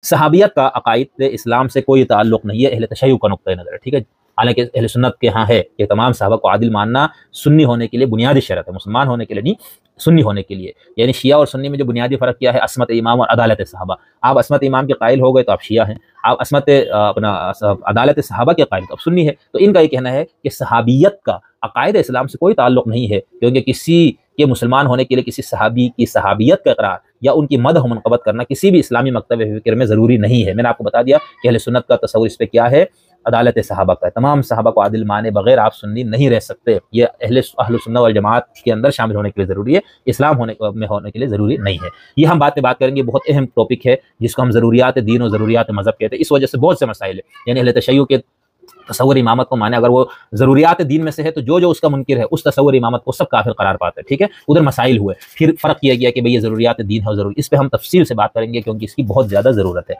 صحابیت کا عقائد اسلام سے کوئی تعلق نہیں ہے، اہل تشیع کا نقطہ نظر ہے، ٹھیک ہے. حالانکہ اہل سنت کے ہاں ہے کہ تمام صحابہ کو عادل ماننا سنی ہونے کے لیے بنیادی شرط ہے، مسلمان ہونے کے لیے نہیں، سنی ہونے کے لیے. یعنی شیعہ اور سنی میں جو بنیادی فرق کیا ہے، عصمت امام اور عدالت صحابہ. آپ عصمت امام کے قائل ہو گئے تو آپ شیعہ ہیں، آپ عصمت عدالت صحابہ کے قائل تو آپ سنی ہے. تو ان کا یہ کہنا ہے کہ صحابیت کا عقائد اسلام سے کوئی تعلق نہیں ہے، کیونکہ کسی کے مسلمان ہونے کے لیے کسی صحابی کی صحابیت کا اقرار یا ان کی مدح منقبت کرنا کسی بھی اسلامی مکتب فکر میں ضروری نہیں ہے. میں نے آپ کو بتا دیا کہ اہل سنت کا تصور اس پہ کیا ہے، عدالت صحابہ کا ہے. تمام صحابہ کو عادل مانے بغیر آپ سنی نہیں رہ سکتے. یہ اہل سنت والجماعت کے اندر شامل ہونے کے لیے ضروری ہے، اسلام ہونے کے لیے ضروری نہیں ہے. یہ ہم بات پہ بات کریں گے، بہت اہم ٹاپک ہے جس کو ہم ضروریات دین اور ضروریات مذہب کہتے ہیں. اس وجہ سے بہت سے مسائل ہیں. یعنی اہل تشیع کے تصور امامت کو مانے اگر وہ ضروریات دین میں سے ہے تو جو اس کا منکر ہے اس تصور امامت کو سب کافر قرار پاتے ہیں. ٹھیک ہے، ادھر مسائل ہوئے، پھر فرق کیا گیا کہ بھئی یہ ضروریات دین ہے اور ضروری، اس پہ ہم تفصیل سے بات کریں گے کیونکہ اس کی بہت زیادہ ضرورت ہے.